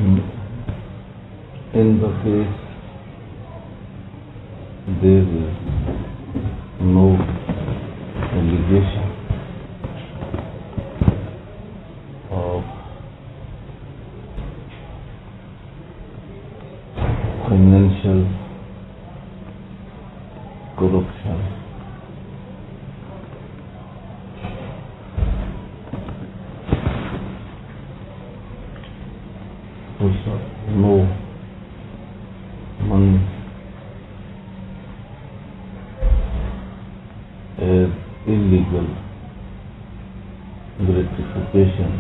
In the case there is no allegation of financial corruption, no money as illegal gratification,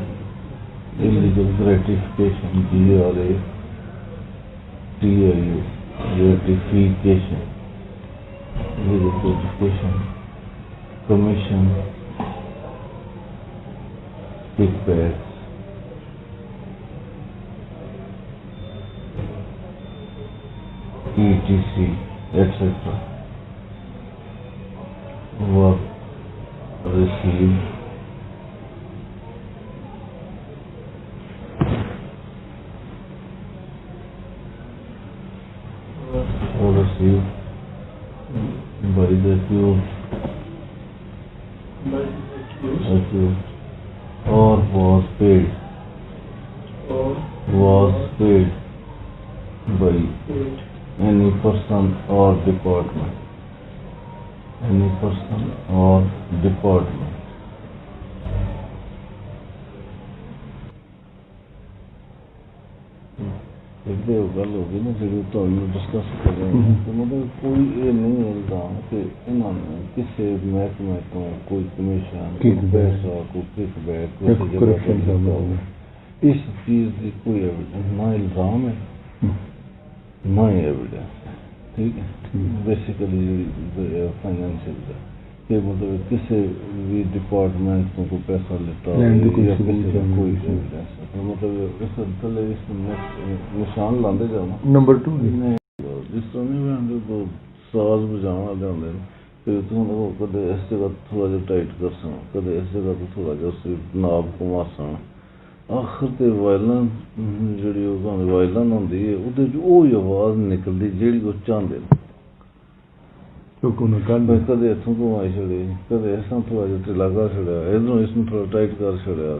GRATIFICAtion, gratification, commission, kickbacks, etc., etc. were received by the accused or was paid by any person or department, ਇਹਦੇ ਉਹ ਗੱਲ ਹੋ ਗਈ ਨਾ ਜਿਹੜੀ ਤੁਹਾਨੂੰ discuss ਕਰ ਰਹੇ ਹਾਂ ਤੇ ਮਤਲਬ ਕੋਈ ਇਹ ਨਹੀਂ ਇਲਜ਼ਾਮ ਕਿ ਇਹਨਾਂ ਨੇ ਕਿਸੇ ਮਹਿਕਮੇ ਤੋਂ ਕੋਈ ਕਮਿਸ਼ਨ, ਕੋਈ ਪੈਸਾ, ਕੋਈ ਕਿਕਬੈਕ, ਇਸ ਚੀਜ਼ ਦੀ ਕੋਈ ਐਵੀਡੈਂਸ ਨਾ ਇਲਜ਼ਾਮ ਹੈ ਨਾ ਹੀ ਐਵੀਡੈਂਸ ਹੈ। ਠੀਕ ਹੈ, ਬੇਸਿਕਲੀ ਜਿਹੜੀ ਫਾਈਨੈਂਸ਼ੀਅਲ ਦਾ ਕਿ ਮਤਲਬ ਕਿਸੇ ਵੀ ਡਿਪਾਰਟਮੈਂਟ ਤੋਂ ਕੋਈ ਪੈਸਾ ਲਿੱਤਾ ਜਾਂ ਕਿਸੇ ਦਾ ਕੋਈ ਐਵੀਡੈਂਸ ਮਤਲਬ ਇਸ ਥੱਲੇ ਇਸ ਨਿਸ਼ਾਨ ਲਾਉਂਦੇ ਜਾਣਾ। ਨੰਬਰ 2 ਜਿਸ ਤਰ੍ਹਾਂ ਨਹੀਂ ਹੁੰਦੇ ਦੋ ਸਾਜ਼ ਵਜਾਉਣ ਵਾਲੇ ਹੁੰਦੇ ਨੇ ਕਿ ਤੁਹਾਨੂੰ ਕਦੇ ਇਸ ਜਗ੍ਹਾ ਥੋੜ੍ਹਾ ਜਿਹਾ ਟਾਈਟ ਕਰ ਸਨ, ਕਦੇ ਇਸ ਜਗ੍ਹਾ ਤੋਂ ਥੋੜ੍ਹਾ ਜਿਹਾ ਨਾਬ ਘੁਮਾ ਸਨ, ਆਖਰ ਤੇ ਵਾਇਲਨ ਜਿਹੜੀ ਉਹ ਵਾਇਲਨ ਹੁੰਦੀ ਹੈ ਉਹਦੇ 'ਚ ਉਹ ਹੀ ਆਵਾਜ਼ ਨਿਕਲਦੀ ਜਿਹੜੀ ਉਹ ਚਾਹੁੰਦੇ ਨੇ। ਕਦੇ ਇੱਥੋਂ ਘੁਮਾਈ ਛੱਡੀ, ਕਦੇ ਇਸ ਤਰ੍ਹਾਂ ਥੋੜ੍ਹਾ ਜਿਹਾ ਢਿੱਲਾ ਕਰ ਛੱਡਿਆ, ਇੱਧਰੋਂ ਇਸ ਨੂੰ ਥੋੜ੍ਹਾ ਟਾਈਟ ਕਰ ਛੱਡਿਆ,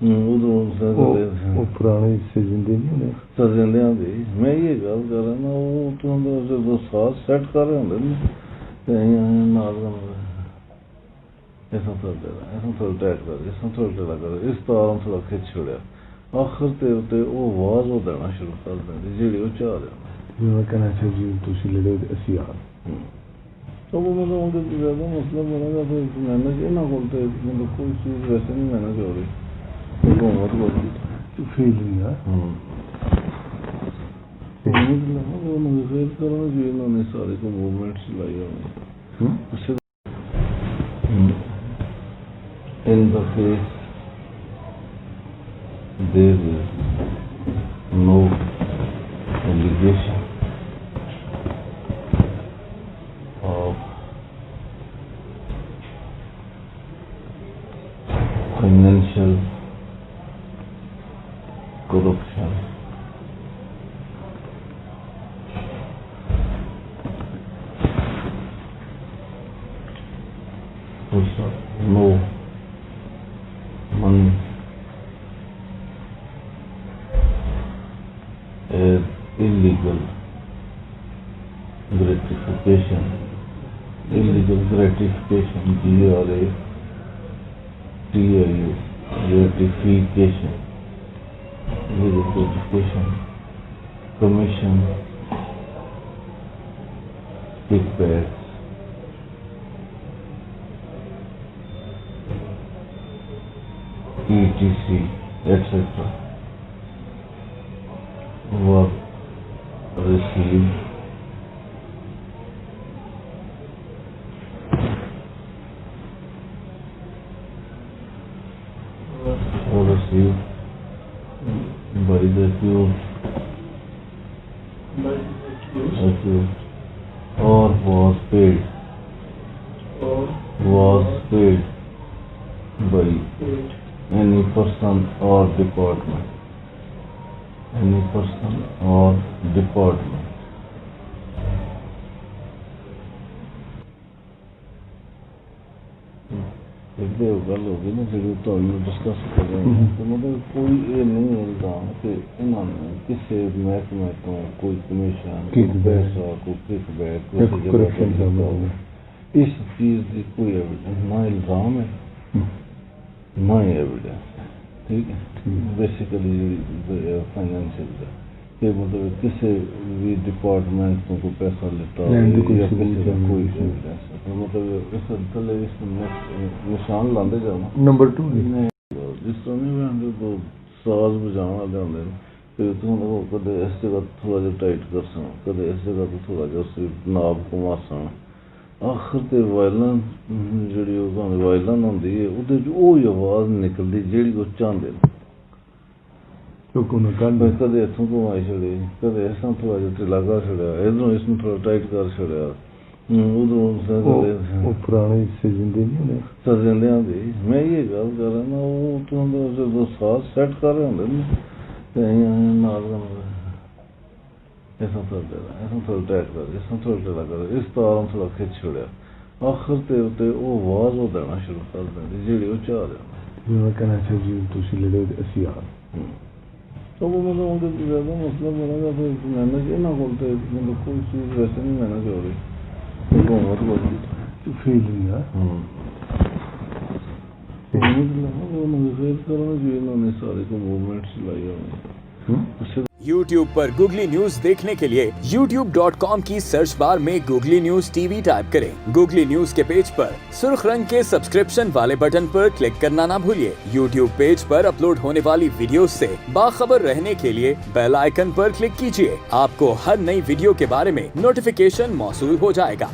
ਉਧਰੋਂ ਪੁਰਾਣੇ ਸਰਜਿੰਦਿਆਂ ਦੀ ਮੈਂ ਇਹ ਗੱਲ ਕਰ ਰਿਹਾ ਨਾ ਉਹ ਜਦੋਂ ਸਾਥ ਸੈੱਟ ਕਰ ਰਹੇ ਹੁੰਦੇ ਨੇ ਤੇ ਨਾਲ ਇਸ ਤਰ੍ਹਾਂ ਥੋੜ੍ਹਾ ਟਾਈਟ ਕਰ, ਇਸ ਤਰ੍ਹਾਂ ਥੋੜ੍ਹਾ ਢਿੱਲਾ ਕਰ, ਇਸ ਤਾਰ ਨੂੰ ਥੋੜ੍ਹਾ ਖਿੱਚ ਛੱਡਿਆ, ਆਖਰ ਤੇ ਉੱਤੇ ਉਹ ਆਵਾਜ਼ ਉਹ ਦੇਣਾ ਸ਼ੁਰੂ ਕਰ ਦਿੰਦੀ ਜਿਹੜੀ ਉਹ ਚਾਹ ਰਿਹਾ। ਜਿਵੇਂ ਕਹਿਣਾ ਚਾਹੀਦਾ ਤੁਸੀਂ ਲੜੇ ਅਸੀਂ ਆ तो वो मतलब ज़्यादा मतलब बना था तो मैनेज ना बोलते मतलब कोई चीज़ वैसे नहीं मैनेज हो रही हुकूमत बोलती तो फेल हुई है उन्होंने फेल करना चाहिए, इन्होंने सारे को मूवमेंट चलाई होनी। In the case there is no allegation of financial corruption, no money as illegal gratification, gratification, gratification, commission, kickbacks, etc., etc. were received by the accused or was paid by any person or department, any person or department एक तो गल होगी ना जी तो discuss कर रहे हैं तो मतलब कोई ये नहीं है इल्जाम कि इन्होंने किसी महकमे को कोई कमीशन कोई पैसा कोई किकबैक करप्शन इस चीज़ की कोई एविडेंस ना इल्जाम है ना ही एविडेंस है ठीक है बेसिकली फाइनेंशियल का कि मतलब किसी भी डिपार्टमेंट को कोई पैसा लेता हो या किसी का कोई एविडेंस है तो मतलब इस थले इस निशान लाते जाना नंबर 2 जिस तरह नहीं मैं तो साज बजाने वाले होंगे फिर तुम कदे इस जगह थोड़ा जिहा टाइट कर सन कदे इस जगह तो थोड़ा जिहा उस नाब घुमा सन आखिर ते वायलन जिहड़ी वायलन होंदी है उहदे च ओही आवाज़ निकलदी जिहड़ी ओह चाहंदे ने कदे इत्थों घुमाई छड़े कदे इसां थोड़ा जिहा ढिल्ला कर छड़िया इधरों इसनूं थोड़ा टाइट कर छड़िया उधरों पुराने सजिंदे नहीं होने सजिंदियां दी मैं ये गल कर रहा ना वो तुहां जो साथ सेट कर रहे होंदे ने ते नाल ऐसा थोड़ा टाइट कर इसमें थोड़ा ढिला कर इस तार थोड़ा खिंच छड़िया आखिर ते उत्ते वो आवाज़ वो देना शुरू कर देंदी जिहड़ी वो चाह रहे मैं कहना चाहिए तुसी लड़े असी आ तो वो मतलब उनके ज़्यादा मसला बनेगा फिर मैनेज इन्हों को मतलब कोई चीज़ वैसे नहीं मैनेज हो रही हुकूमत को फीलिंग है फिर करना चाहिए इन्होंने सारे को मूवमेंट चलाई होनी YouTube पर गूगली न्यूज देखने के लिए youtube.com की सर्च बार में गूगली न्यूज टीवी टाइप करें। गूगली न्यूज के पेज पर सुर्ख रंग के सब्सक्रिप्शन वाले बटन पर क्लिक करना ना भूलिए। YouTube पेज पर अपलोड होने वाली वीडियोस से बाखबर रहने के लिए बेल आइकन पर क्लिक कीजिए। आपको हर नई वीडियो के बारे में नोटिफिकेशन मौसूल हो जाएगा।